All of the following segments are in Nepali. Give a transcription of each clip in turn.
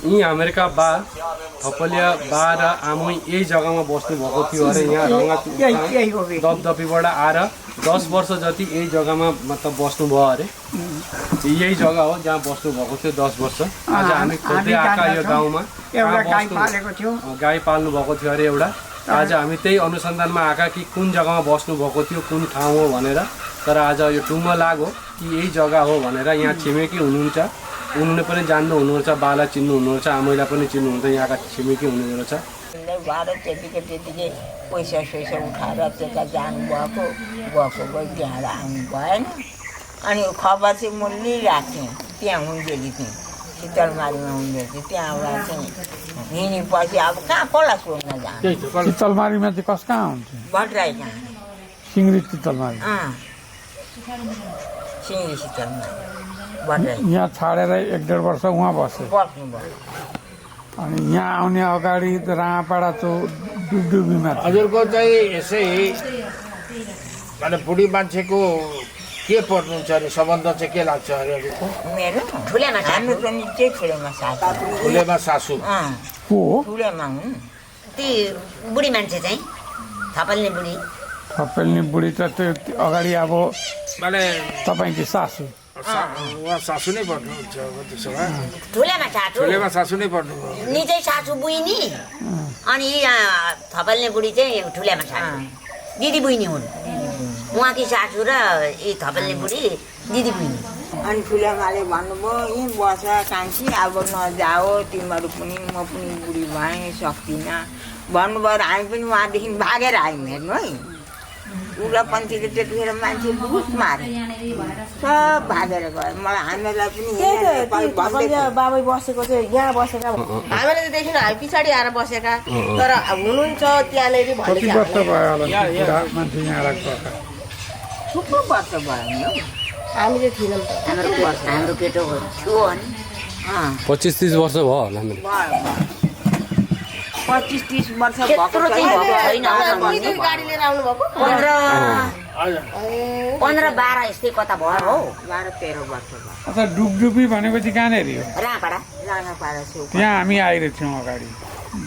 यी हामीका बा थपलिया बा र आमै यही जग्गामा बस्नु भएको थियो अरे। यहाँ रङ्गा दपदपीबाट आएर 10 वर्ष जति यही जग्गामा मतलब बस्नुभयो अरे। यही जग्गा हो जहाँ बस्नु भएको थियो 10 वर्ष। आज हामी खोज्दै आएका यो गाउँमा गाई पाल्नु भएको थियो अरे एउटा। आज हामी त्यही अनुसन्धानमा आएका कि कुन जग्गामा बस्नु भएको थियो, कुन ठाउँ हो भनेर। तर आज यो टुङ्गो लाग्यो कि यही जग्गा हो भनेर। यहाँ छिमेकी हुनुहुन्छ, उनीहरूले पनि जान्नु हुनुहुन्छ, बाला चिन्नु हुनुहुन्छ, आमैलाई पनि चिन्नुहुन्छ, यहाँका छिमेकी हुनुहुन्छ। त्यतिकै पैसा सैसा उठाएर त्यता जानुभएको गई त्यहाँ आउनु भएन। अनि खबर चाहिँ म लिइरहेको थिएँ, त्यहाँ हुँदै थिएँ शीतलमारीमा हुँदै थिएँ। त्यहाँबाट चाहिँ हिँडेपछि अब कहाँ कसलाई सोध्न जान्छ। शीतलमारीमा चाहिँ कस कहाँ हुन्छ? भट्टराई कहाँ सिङ्गरी शीतलमारी। सिङ्गरी शीतलमारी भट्टराई। यहाँ छाडेर 1-1.5 वर्ष उहाँ बस्नुभयो। अनि यहाँ आउने अगाडि राँपाडा डुबडुबीमा हजुरको चाहिँ यसै बुढी मान्छेको के पर्नुहुन्छ अरे सम्बन्ध चाहिँ के लाग्छ अरे हजुरको? मेरो ठुलेमा हाम्रो पनि चाहिँ ठुलेमा सासू। ठुलेमा सासू को ठुलेमा हुन् ती बुढी मान्छे चाहिँ थपल्ने बुढी। थपेल्ने बुढी त त्यो अगाडि अब माने तपाईँकी सासू उहाँ सासू नै पर्नुहुन्छ त्यसो भए? ठुलेमा सासू, ठुलेमा सासू नै पर्नुभयो। निजै सासू बुइनी अनि थपल्ने बुढी चाहिँ ठुलेमा सासू दिदी बुइनी हुन्। उहाँकी सासू र यी थपल्ने बुढी दिदी बुइनी। अनि ठुलेमाले भन्नुभयो यहीँ बस कान्छी, अब नजाओ तिमीहरू पनि, म पनि बुढी भएँ सक्दिनँ भन्नुभयो। र हामी पनि उहाँदेखि भागेर आयौँ। हेर्नु है, उग्रपन्थीले त्यतिखेर मान्छे लुट मारे, सब भागेर गयो। मलाई हामीलाई पनि बाबै बसेको चाहिँ यहाँ बसेका हामीले त देखिन, हामी पछाडि आएर बसेका, तर हुनुहुन्छ त्यहाँनिर कति वर्ष भयो होला मान्छे यहाँ राख्छ? थुप्रो वर्ष भयो। हामी चाहिँ थिएनौँ। हाम्रो केटो थियो अनि 25-30 वर्ष भयो होला। 25-30 वर्ष त्यत्रो चाहिँ भएको छैन। गाडी लिएर आउनुभएको 15-12 यस्तै कता भयो हौ। 12-13 वर्ष भयो। अच्छा, डुबडुबी भनेपछि कहाँनिर हो? राँपाडा। राँगापाडा छेउ। त्यहाँ हामी आइरहेको थियौँ अगाडि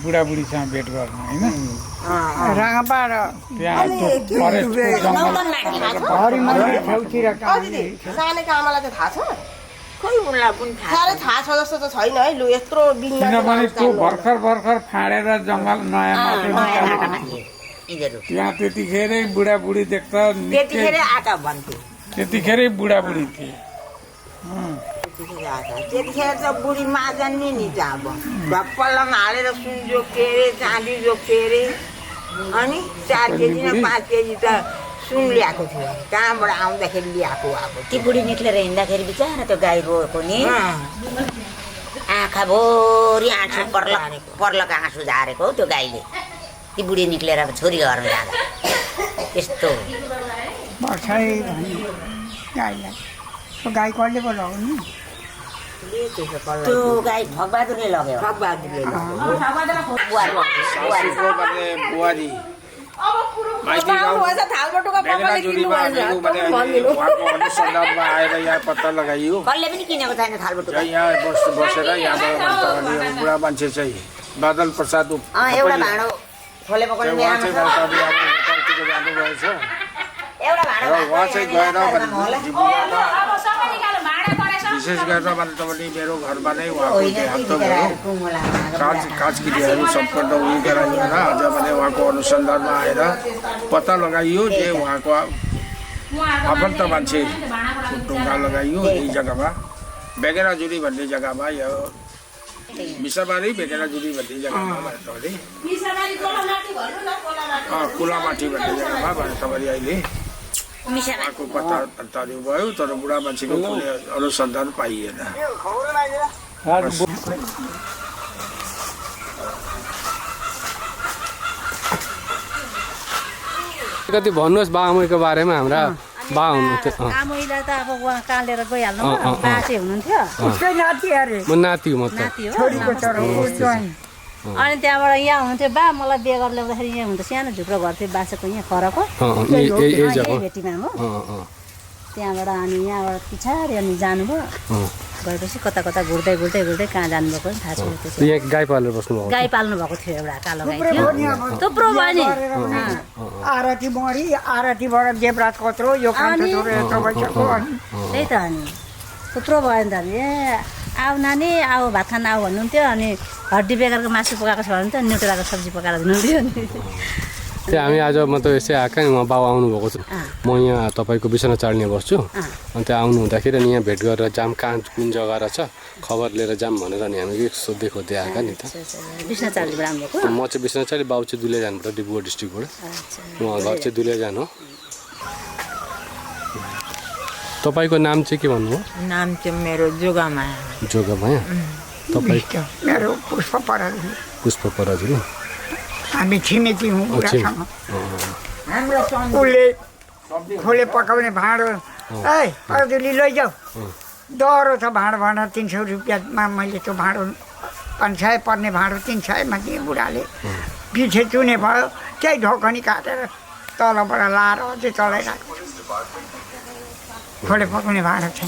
बुढाबुढीसँग भेट गर्न, होइन? राँगापाडा त्यहाँ सानेको आमालाई त थाहा छ? खोइ उनलाई पनि साह्रै थाहा छ जस्तो त छैन है। लु यत्रो बिन्दा किनभने त्यो भर्खर फाँडेर जङ्गल नयाँ माटो यिनीहरू त्यहाँ त्यतिखेरै बुढाबुढी देख्छ। त्यतिखेरै आँटा भन्थ्यो। त्यतिखेरै बुढाबुढी थिए। त्यतिखेर त बुढी माजन्ने नि त अब ढप्पलमा हालेर सुन जोख्थे अरे, चाँदी जोख्थे अरे। अनि 4 केजी न 5 केजी त सुन ल्याएको थियो, कहाँबाट आउँदाखेरि ल्याएको। अब ती बुढी निक्लेर हिँड्दाखेरि बिचारा त्यो गाई रोएको नि, आँखाभरि आँसु पर्लक आँसु झारेको त्यो गाईले। ती बुढी निक्लेर अब छोरी घरमा जाँदा त्यस्तो गाई कसले लगाउनु? त्यो गाई भगबहादुरले लग्यो। भगबहादुरले बुहारी अनुसन्धानमा आएर यहाँ पत्ता लगाइयो। कसले पनि किनेको छैन थालबटुका। यहाँ बसेर यहाँबाट बुढा मान्छे चाहिँ बादल प्रसाद एउटा भाँडो खोले पकाउने जानुभएछ। एउटा भाँडो उहाँ चाहिँ गएर विशेष गरेर तपाईँले मेरो घरमा नै उहाँको देहान्त भयो। काजकिरीहरू सम्पन्न उयो गराइयो र आज भने उहाँको अनुसन्धानमा आएर पत्ता लगाइयो जे उहाँको आफन्त मान्छे ढुङ्गा लगाइयो यही जग्गामा, बेगेराजुरी भन्ने जग्गामा, यो मिसाबारी बेगेराजुरी भन्ने जग्गामा भने तपाईँले कुलामाटी भन्ने जग्गामा भने तपाईँले अहिले उहाँको पत्ता तान्नु भयो। तर बुढा मान्छेको कुनै अनुसन्धान पाइएन। कति भन्नुहोस् बा आमैको बारेमा। हाम्रा बा हुनुहुन्थ्यो। आमैलाई त अब उहाँ कालेर गइहाल्नु, बाजे हुनुहुन्थ्यो। उसकै नाति अरे, म नाति हो म त। छोरीको छोरो ज्वाइँ। अनि त्यहाँबाट यहाँ हुन्थ्यो बा, मलाई बिहे गरेर ल्याउँदाखेरि यहाँ हुन्थ्यो, सानो झुप्रो घर थियो बासेको यहाँ खरको भेटीमा हो। त्यहाँबाट अनि यहाँबाट पछाडि अनि जानुभयो। गएपछि कता कता घुर्दै घुर्दै घुर्दै कहाँ जानुभएको थाहा छैन त्यसो यहाँ गाई पालेर बस्नुभएको गाई पाल्नु भएको थियो एउटा कालो गाई थियो थुप्रो भयो नि आरती मरी आरतीबाट देवरात कत्रो यो कान्छो छोरो यस्तो भइसक्यो अनि त्यही त अनि थुप्रो भयो नि त ए आऊ नानी आऊ भात खान आऊ भन्नुहुन्थ्यो अनि हड्डी बेगरको मासु पकाएको छ भने त न्युटेलाको सब्जी पकाएर दिनुहुन्थ्यो नि त्यही हामी आज म त यसै आएका नि उहाँ बाबु आउनुभएको छ म यहाँ तपाईँको विश्वनाथ चाडले बस्छु अनि त्यहाँ आउनु हुँदाखेरि अनि यहाँ भेट गरेर जाम कहाँ कुन जग्गा रहेछ खबर लिएर जाम भनेर नि हामी सोध्दै खोज्दै आएका नि त विश्वनाथ चाडबाट आउनुभएको म चाहिँ विश्वनाथ चाडले बाबु चाहिँ दुलेजानबाट डिब्रुगढ डिस्ट्रिक्टबाट उहाँ घर चाहिँ दुलेजान हो तपाईँको नाम चाहिँ के भन्नुभयो नाम चाहिँ मेरो जोगामाया जोगामाया तपाईँ मेरो पुष्प पराजु पुष्प पराजुली हामी छिमेकी हौँ बुढासँग हाम्रो उसले खोले पकाउने भाँडो ए पराजुली लैजाऊ डह्रो छ भाँडो 300 रुपियाँमा मैले त्यो भाँडो 500 पर्ने भाँडो 300मा दिएँ बुढाले पछि चुने भयो त्यही ढोकनी काटेर तलबाट लाएर अझै चलाइरहेको खोले पकाउने भाँडो छ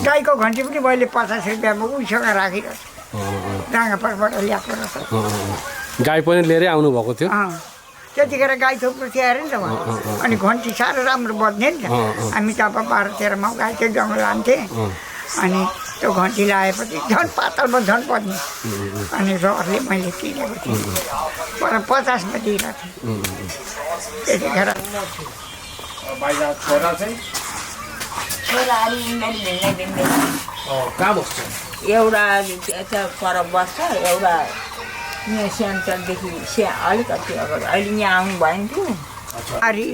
गाईको घन्टी पनि मैले 50 रुपियाँमा उसँग राखिरहेको छु डाँगापरबाट ल्याएको रहेछ गाई पनि लिएरै आउनुभएको थियो त्यतिखेर गाई थोप्रो थियो अरे नि त उहाँ अनि घन्टी साह्रो राम्रो बज्ने नि त हामी त अब 12-13 माउ गाई चाहिँ जङ्गल लान्थेँ अनि त्यो घन्टी लगाएपछि झन् पातलमा झन् बज्ने अनि रहरले मैले किनेको थिएँ पर 50मा दिइरहेको थिएँ त्यतिखेर छोराहरू उनीहरू भिन्दै भिन्दै कहाँ बस्छ एउटा यता पर बस्छ एउटा यहाँ सेन्टरदेखि अलिकति अगाडि अहिले यहाँ आउनु भयो नि थियो अरे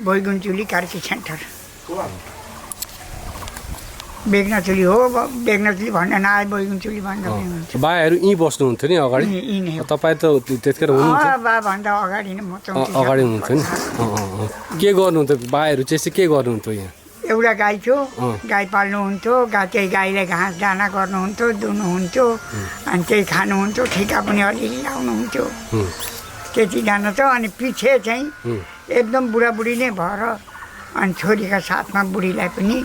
बैगुन्चुली कार्की सेन्टर बेग्नाचुली हो बेग्नाचुली भन्न नआए बैगुन्चुली भन्दा पनि हुन्छ बाहरू यहीँ बस्नुहुन्थ्यो नि अगाडि तपाईँ त त्यतिखेर हुनुहुन्थ्यो बाभन्दा अगाडि नै म अगाडि हुनुहुन्थ्यो नि के गर्नुहुन्थ्यो बाहरू चाहिँ के गर्नुहुन्थ्यो यहाँ एउटा गाई थियो गाई पाल्नुहुन्थ्यो त्यही गाईलाई घाँस दाना गर्नुहुन्थ्यो दुहुनुहुन्थ्यो अनि त्यही खानुहुन्थ्यो ठिका पनि अलिअलि लाउनुहुन्थ्यो त्यतिजना छ अनि पछि चाहिँ एकदम बुढाबुढी नै भएर अनि छोरीका साथमा बुढीलाई पनि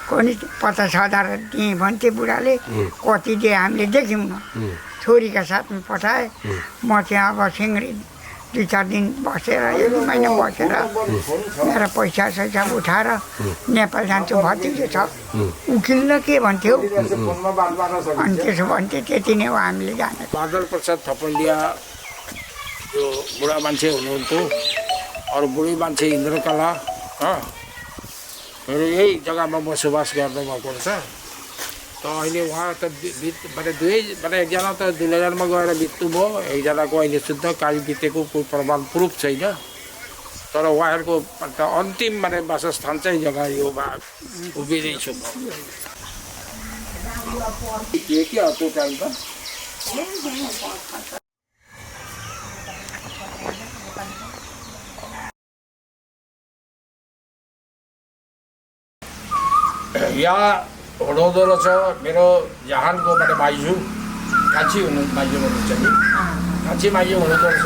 कुनै 50,000 दिएँ भन्थे बुढाले कति दिए हामीले देख्यौँ न छोरीका साथमा पठाएँ म चाहिँ अब सिङ्गडी 2-4 दिन बसेर 1 महिना बसेर मेरो पैसा उठाएर नेपाल जान्छु भतिजो छ उकिल न के भन्थ्यो अनि त्यसो भन्थ्यो त्यति नै हो हामीले जाने बादल प्रसाद थपलिया यो बुढा मान्छे हुनुहुन्थ्यो अरू बुढी मान्छे इन्द्रकला मेरो यही जग्गामा बसोबास गर्नुभएको रहेछ त अहिले उहाँ त एकजना त दुलेजानमा गएर बित्नु भयो एकजनाको अहिले शुद्ध काली बितेको कोही प्रमाण प्रुफ छैन तर उहाँहरूको त अन्तिम वासस्थान चाहिँ जग्गा यो उभिँदैछु म के अर्को टाइम त यहाँ हुनुहुँदो रहेछ मेरो जहानको माइजू कान्छी माइजू हुनुहुन्छ नि कान्छी माइजू हुनुहुँदो रहेछ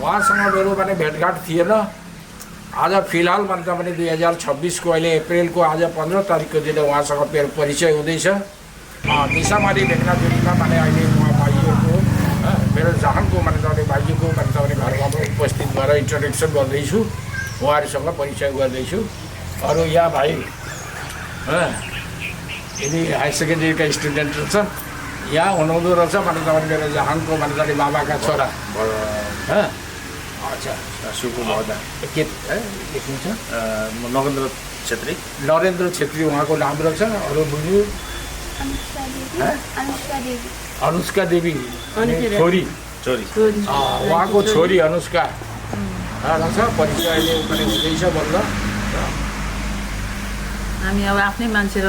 उहाँसँग मेरो भेटघाट थिएन आज फिलहाल भन्छ भने 2026को अहिले अप्रिलको आज 15 तारिकको दिन उहाँसँग परिचय हुँदैछ निशामारी भेटनाजुरीमा अहिले उहाँ भाइको मेरो जहानको भाइजूको घरमा उपस्थित भएर इन्ट्रोडक्सन गर्दैछु उहाँहरूसँग परिचय गर्दैछु अरू यहाँ भाइ यदि हायर सेकेन्डरीका स्टुडेन्ट रहेछ यहाँ हुनुहुँदो रहेछ मेरो जहानको बाबाका छोरा अच्छा सुकु महोदय के लेख्नुहुन्छ नरेन्द्र छेत्री उहाँको नाम रहेछ अरू बुझ्नु अनुष्का देवी छोरी उहाँको छोरी अनुष्का रहेछ परिचय अहिले हुँदैछ बल्ल हामी अब आफ्नै मान्छे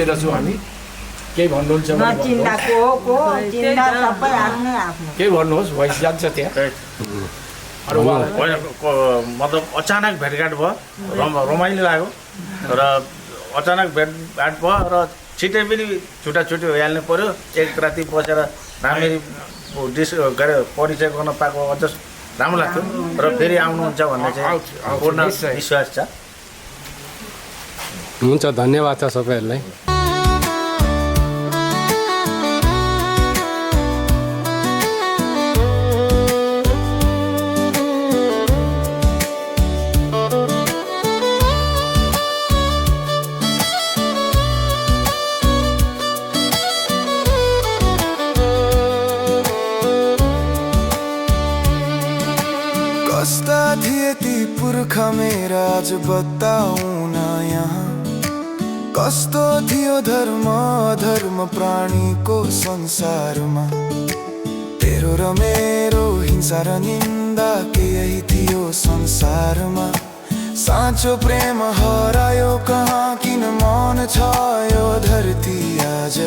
रहेछौँ हामी केही भन्नुहुन्छ केही भन्नुहोस् भोइस जान्छ त्यहाँ मतलब अचानक भेटघाट भयो रमाइलो लाग्यो र अचानक भेटघाट भयो र छिटै पनि छुट्टी भइहाल्नु पऱ्यो एक राति बसेर राम्ररी परिचय गर्न पाएको अझ राम्रो लाग्थ्यो र फेरि आउनुहुन्छ भन्ने चाहिँ पूर्ण विश्वास छ हुन्छ धन्यवाद छ सबैहरूलाई भनेर आज बताउँ न यहाँ कस्तो थियो धर्म अधर्म प्राणीको संसारमा तेरो र मेरो हिंसा र निन्दा के यही थियो संसारमा साँचो प्रेम हरायो कहाँ किन मन छ यो धरती आज